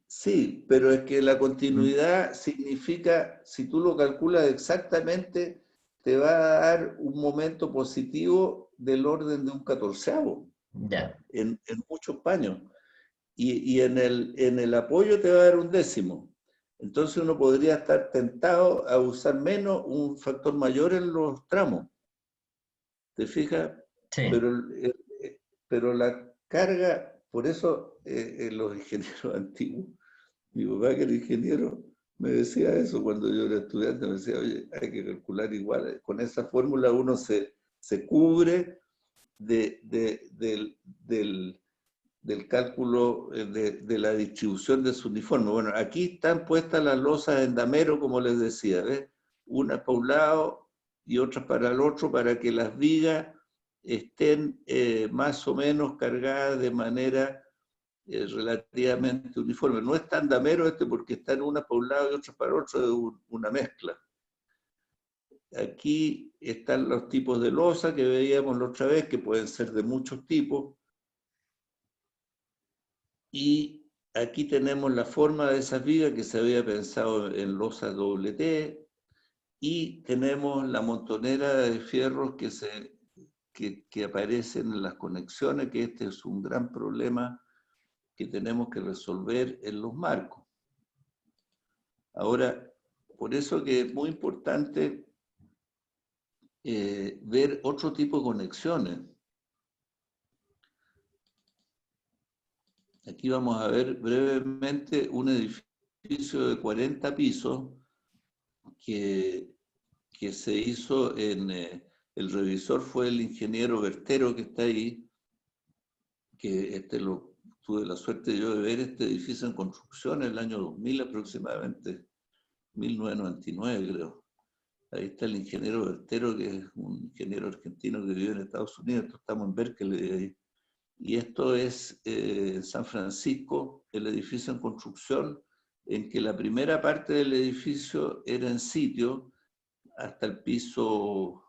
Sí, pero es que la continuidad significa, si tú lo calculas exactamente, te va a dar un momento positivo del orden de un 14avo Ya. en muchos paños. Y en el apoyo te va a dar un décimo. Entonces uno podría estar tentado a usar menos, un factor mayor en los tramos. ¿Te fijas? Sí. Pero la carga, por eso los ingenieros antiguos, mi papá que era ingeniero, me decía eso cuando yo era estudiante, me decía, oye, hay que calcular igual, con esa fórmula uno se cubre del cálculo de la distribución de su uniforme. Bueno, aquí están puestas las losas en damero, como les decía, ¿ves? Una para un lado y otra para el otro, para que las vigas estén más o menos cargadas de manera relativamente uniforme. No es tan damero porque están unas para un lado y otras para el otro, es una mezcla. Aquí están los tipos de losa que veíamos la otra vez, que pueden ser de muchos tipos. Y aquí tenemos la forma de esas vigas que se había pensado en losa doble T, y tenemos la montonera de fierros que aparecen en las conexiones, que este es un gran problema que tenemos que resolver en los marcos. Ahora, por eso que es muy importante ver otro tipo de conexiones. Aquí vamos a ver brevemente un edificio de 40 pisos que se hizo en... el revisor fue el ingeniero Bertero que está ahí, que tuve la suerte yo de ver este edificio en construcción en el año 2000 aproximadamente, 1999 creo. Ahí está el ingeniero Bertero, que es un ingeniero argentino que vive en Estados Unidos. Estamos en Berkeley ahí. Y esto es en San Francisco, el edificio en construcción, en que la primera parte del edificio era en sitio hasta el piso,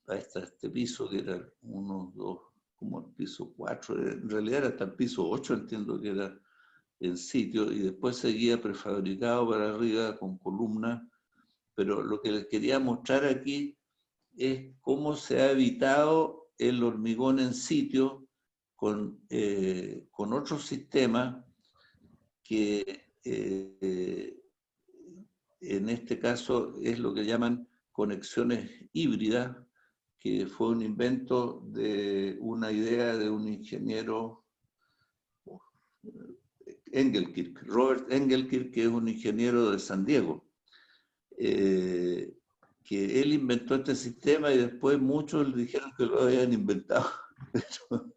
hasta este piso que era 1, 2, como el piso 4, en realidad era hasta el piso 8, entiendo que era en sitio, y después seguía prefabricado para arriba con columnas. Pero lo que les quería mostrar aquí es cómo se ha evitado el hormigón en sitio con otros sistemas que en este caso es lo que llaman conexiones híbridas, que fue un invento de una idea de un ingeniero, Engelkirch, Robert Engelkirch, que es un ingeniero de San Diego. Que él inventó este sistema y después muchos le dijeron que lo habían inventado. Pero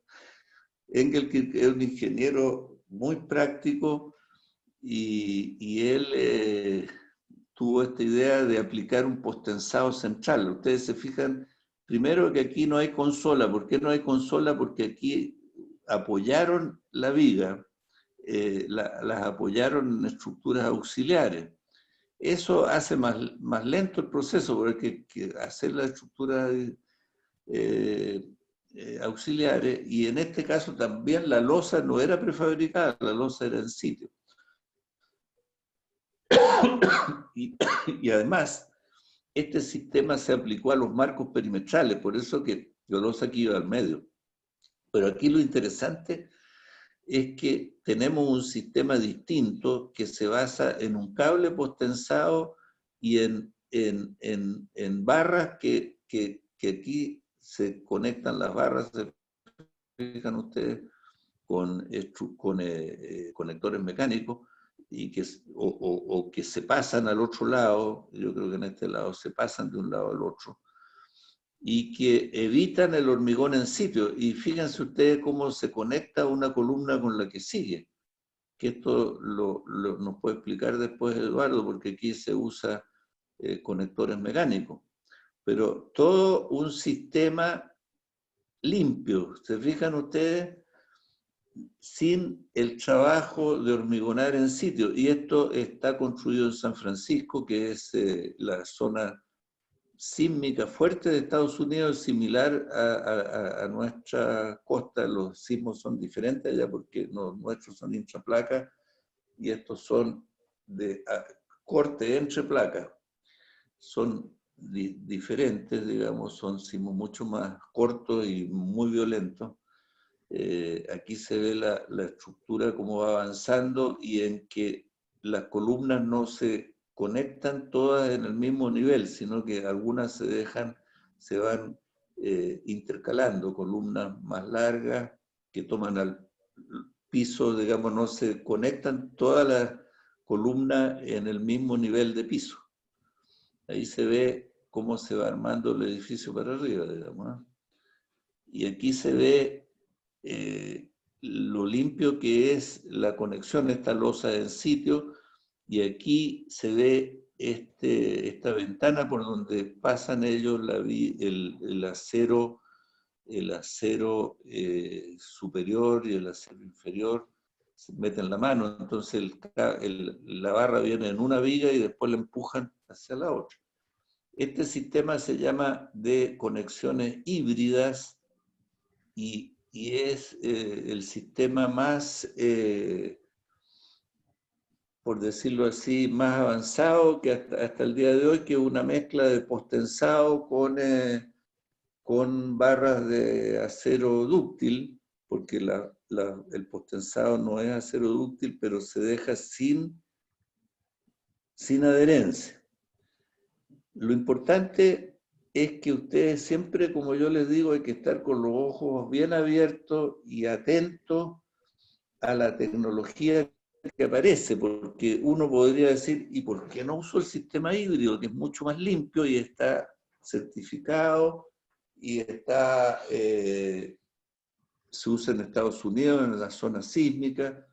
Engelkirch es un ingeniero muy práctico y él tuvo esta idea de aplicar un postensado central. Ustedes se fijan, primero que aquí no hay consola. ¿Por qué no hay consola? Porque aquí apoyaron la viga, las apoyaron en estructuras auxiliares. Eso hace más lento el proceso, porque hay que hacer las estructuras auxiliares, y en este caso también la losa no era prefabricada, la losa era en sitio. Y además, este sistema se aplicó a los marcos perimetrales, por eso que la losa aquí iba al medio. Pero aquí lo interesante es que tenemos un sistema distinto que se basa en un cable postensado y en barras que aquí se conectan las barras, se fijan ustedes, con conectores mecánicos y o que se pasan al otro lado. Yo creo que en este lado se pasan de un lado al otro, y que evitan el hormigón en sitio. Y fíjense ustedes cómo se conecta una columna con la que sigue, que esto nos puede explicar después Eduardo, porque aquí se usa conectores mecánicos. Pero todo un sistema limpio, ¿se fijan ustedes? Sin el trabajo de hormigonar en sitio. Y esto está construido en San Francisco, que es la zona sísmica fuerte de Estados Unidos, similar a nuestra costa. Los sismos son diferentes allá porque nuestros son intraplacas y estos son de corte entre placas. Son diferentes, digamos, son sismos mucho más cortos y muy violentos. Aquí se ve la estructura cómo va avanzando y en que las columnas no se conectan todas en el mismo nivel, sino que algunas se van intercalando, columnas más largas que toman al piso, digamos, no se conectan todas las columnas en el mismo nivel de piso. Ahí se ve cómo se va armando el edificio para arriba, digamos, ¿no? Y aquí se ve lo limpio que es la conexión, esta losa en sitio, y aquí se ve esta ventana por donde pasan ellos el acero superior y el acero inferior, se meten la mano, entonces la barra viene en una viga y después la empujan hacia la otra. Este sistema se llama de conexiones híbridas y es el sistema más, por decirlo así, más avanzado que hasta el día de hoy, que es una mezcla de postensado con barras de acero dúctil, porque el postensado no es acero dúctil, pero se deja sin adherencia. Lo importante es que ustedes siempre, como yo les digo, hay que estar con los ojos bien abiertos y atentos a la tecnología que aparece, porque uno podría decir, ¿y por qué no uso el sistema híbrido, que es mucho más limpio y está certificado y está, se usa en Estados Unidos, en la zona sísmica?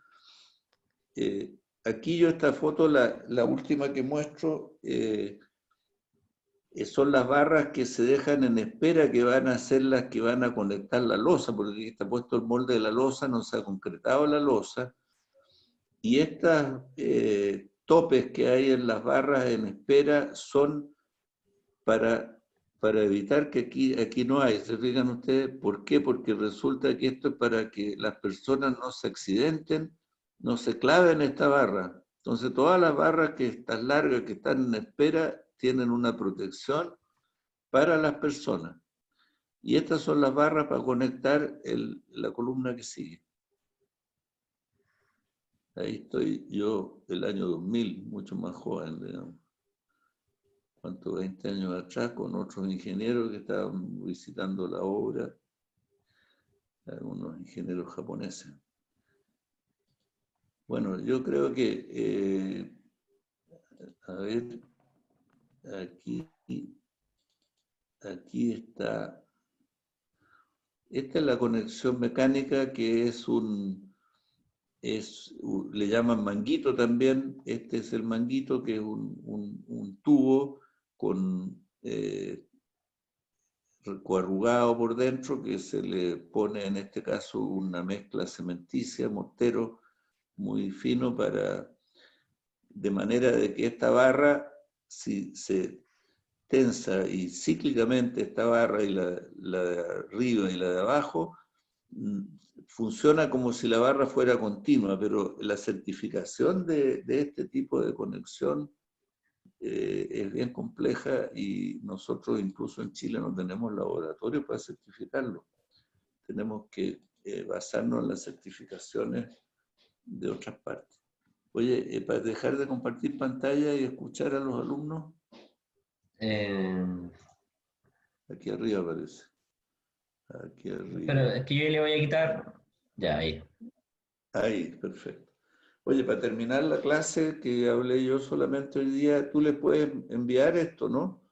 Aquí yo esta foto, la última que muestro, son las barras que se dejan en espera, que van a ser las que van a conectar la losa, porque aquí está puesto el molde de la losa, no se ha concretado la losa. Y estas topes que hay en las barras en espera son para evitar que aquí no hay. ¿Se fijan ustedes? ¿Por qué? Porque resulta que esto es para que las personas no se accidenten, no se claven esta barra. Entonces todas las barras que están largas, que están en espera, tienen una protección para las personas. Y estas son las barras para conectar la columna que sigue. Ahí estoy yo, el año 2000, mucho más joven, digamos. ¿Cuánto? 20 años atrás, con otros ingenieros que estaban visitando la obra, algunos ingenieros japoneses. Bueno, yo creo que, a ver, aquí está. Esta es la conexión mecánica, que le llaman manguito también. Este es el manguito, que es un tubo con coarrugado por dentro, que se le pone en este caso una mezcla cementicia, mortero, muy fino, de manera de que esta barra, si se tensa y cíclicamente esta barra, y la de arriba y la de abajo, funciona como si la barra fuera continua, pero la certificación de este tipo de conexión es bien compleja, y nosotros incluso en Chile no tenemos laboratorio para certificarlo. Tenemos que basarnos en las certificaciones de otras partes. Oye, para dejar de compartir pantalla y escuchar a los alumnos, aquí arriba aparece. Aquí arriba. Pero es que yo le voy a quitar. Ya, ahí. Ahí, perfecto. Oye, para terminar la clase que hablé yo solamente hoy día, tú les puedes enviar esto, ¿no?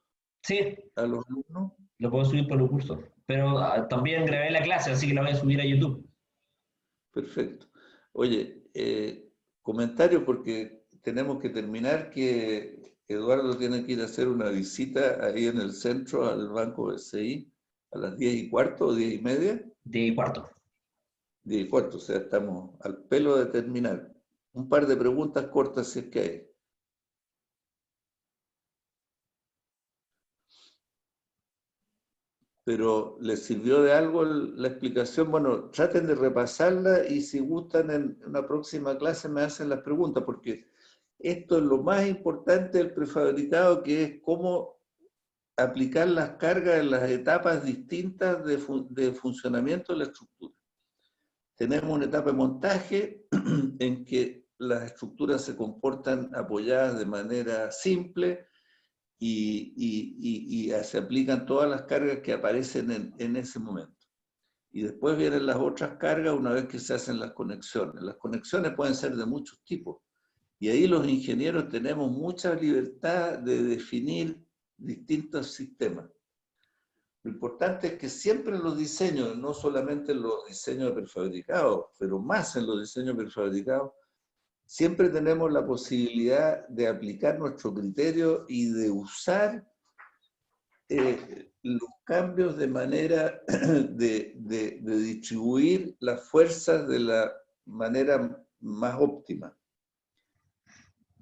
Sí, A los alumnos. lo puedo subir por los cursos. Pero también grabé la clase, así que la voy a subir a YouTube. Perfecto. Oye, comentario, porque tenemos que terminar, que Eduardo tiene que ir a hacer una visita ahí en el centro al Banco BCI a las 10:15 o 10:30. 10:15. 10:15, o sea, estamos al pelo de terminar. Un par de preguntas cortas si es que hay. Pero ¿les sirvió de algo la explicación? Bueno, traten de repasarla, y si gustan en una próxima clase me hacen las preguntas, porque esto es lo más importante del prefabricado, que es cómo aplicar las cargas en las etapas distintas de funcionamiento de la estructura. Tenemos una etapa de montaje en que las estructuras se comportan apoyadas de manera simple, y se aplican todas las cargas que aparecen en ese momento. Y después vienen las otras cargas una vez que se hacen las conexiones. Las conexiones pueden ser de muchos tipos, y ahí los ingenieros tenemos mucha libertad de definir distintos sistemas. Lo importante es que siempre en los diseños, no solamente en los diseños prefabricados, pero más en los diseños prefabricados, siempre tenemos la posibilidad de aplicar nuestro criterio y de usar los cambios de manera de distribuir las fuerzas de la manera más óptima.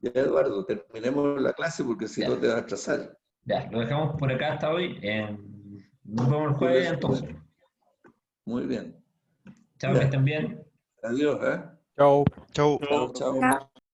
Ya, Eduardo, terminemos la clase, porque si no te vas a atrasar. Ya, lo dejamos por acá hasta hoy. Nos vemos el jueves entonces. Muy bien. Chao, Ya. que estén bien. Adiós, ¿eh? Chao. Chau. Chao, chao.